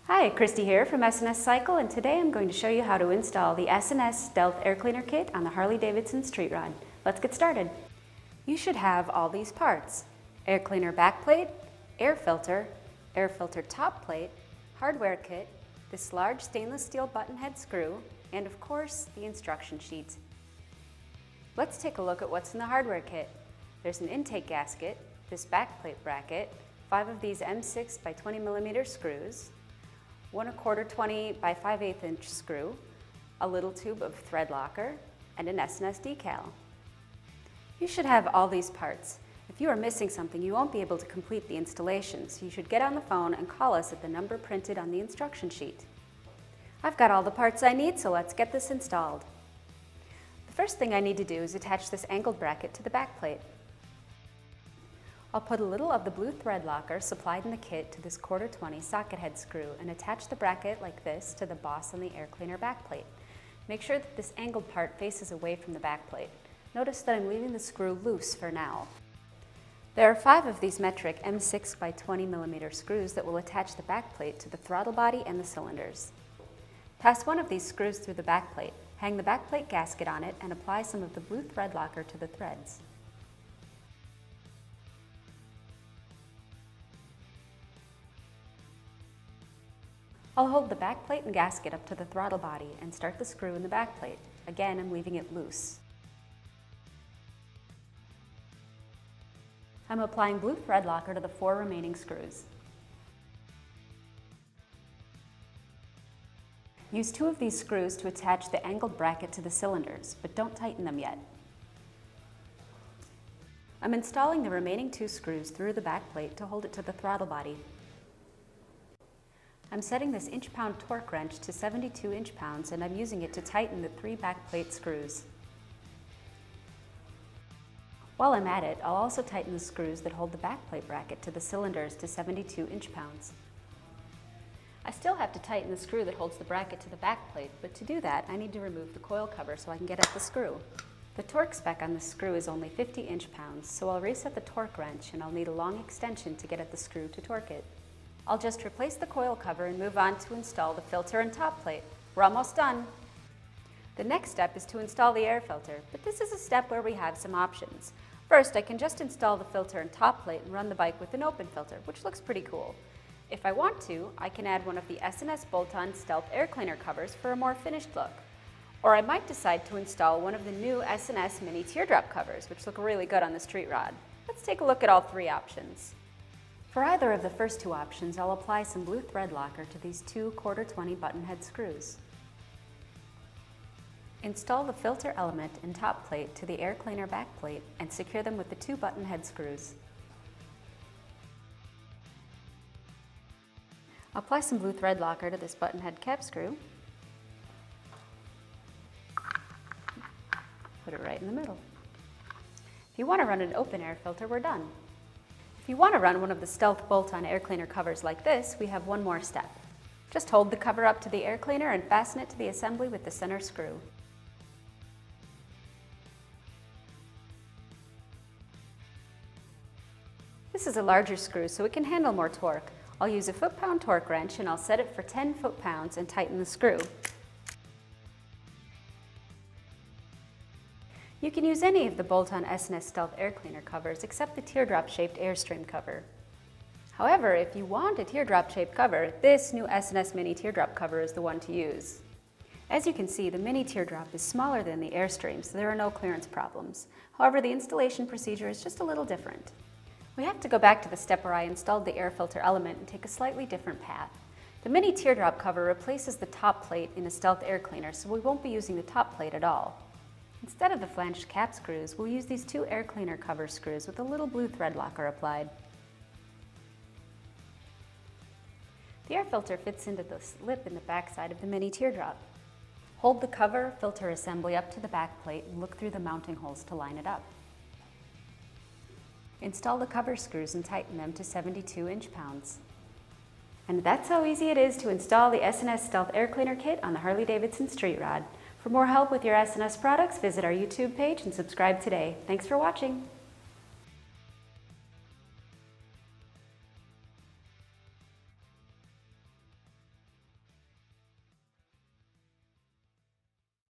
Hi, Christy here from S&S Cycle, and today I'm going to show you how to install the S&S Stealth Air Cleaner Kit on the Harley-Davidson Street Rod. Let's get started. You should have all these parts: air cleaner backplate, air filter top plate, hardware kit, this large stainless steel button head screw, and of course, the instruction sheet. Let's take a look at what's in the hardware kit. There's an intake gasket, this backplate bracket, 5 of these M6 by 20 millimeter screws, 1/4 20 by 5/8 inch screw, a little tube of thread locker, and an S&S decal. You should have all these parts. If you are missing something, you won't be able to complete the installation, so you should get on the phone and call us at the number printed on the instruction sheet. I've got all the parts I need, so let's get this installed. The first thing I need to do is attach this angled bracket to the backplate. I'll put a little of the blue thread locker supplied in the kit to this 1/4 20 socket head screw and attach the bracket like this to the boss on the air cleaner backplate. Make sure that this angled part faces away from the backplate. Notice that I'm leaving the screw loose for now. There are 5 of these metric M6 by 20 millimeter screws that will attach the backplate to the throttle body and the cylinders. Pass one of these screws through the backplate, hang the backplate gasket on it, and apply some of the blue thread locker to the threads. I'll hold the backplate and gasket up to the throttle body and start the screw in the backplate. Again, I'm leaving it loose. I'm applying blue thread locker to the 4 remaining screws. Use 2 of these screws to attach the angled bracket to the cylinders, but don't tighten them yet. I'm installing the remaining 2 screws through the backplate to hold it to the throttle body. I'm setting this inch-pound torque wrench to 72 inch-pounds, and I'm using it to tighten the 3 backplate screws. While I'm at it, I'll also tighten the screws that hold the backplate bracket to the cylinders to 72 inch-pounds. I still have to tighten the screw that holds the bracket to the backplate, but to do that, I need to remove the coil cover so I can get at the screw. The torque spec on this screw is only 50 inch-pounds, so I'll reset the torque wrench, and I'll need a long extension to get at the screw to torque it. I'll just replace the coil cover and move on to install the filter and top plate. We're almost done. The next step is to install the air filter, but this is a step where we have some options. First, I can just install the filter and top plate and run the bike with an open filter, which looks pretty cool. If I want to, I can add one of the S&S bolt-on Stealth air cleaner covers for a more finished look. Or I might decide to install one of the new S&S mini teardrop covers, which look really good on the street rod. Let's take a look at all 3 options. For either of the first 2 options, I'll apply some blue thread locker to these 2 1/4 20 button head screws. Install the filter element and top plate to the air cleaner back plate and secure them with the 2 button head screws. Apply some blue thread locker to this button head cap screw. Put it right in the middle. If you want to run an open air filter, we're done. If you want to run one of the Stealth bolt-on air cleaner covers like this, we have one more step. Just hold the cover up to the air cleaner and fasten it to the assembly with the center screw. This is a larger screw, so it can handle more torque. I'll use a foot-pound torque wrench, and I'll set it for 10 foot-pounds and tighten the screw. You can use any of the bolt-on S&S Stealth air cleaner covers except the teardrop-shaped Airstream cover. However, if you want a teardrop-shaped cover, this new S&S mini teardrop cover is the one to use. As you can see, the mini teardrop is smaller than the Airstream, so there are no clearance problems. However, the installation procedure is just a little different. We have to go back to the step where I installed the air filter element and take a slightly different path. The mini teardrop cover replaces the top plate in a Stealth air cleaner, so we won't be using the top plate at all. Instead of the flanged cap screws, we'll use these 2 air cleaner cover screws with a little blue thread locker applied. The air filter fits into the lip in the back side of the mini teardrop. Hold the cover filter assembly up to the back plate and look through the mounting holes to line it up. Install the cover screws and tighten them to 72 inch-pounds. And that's how easy it is to install the S&S Stealth Air Cleaner Kit on the Harley-Davidson Street Rod. For more help with your S&S products, visit our YouTube page and subscribe today. Thanks for watching.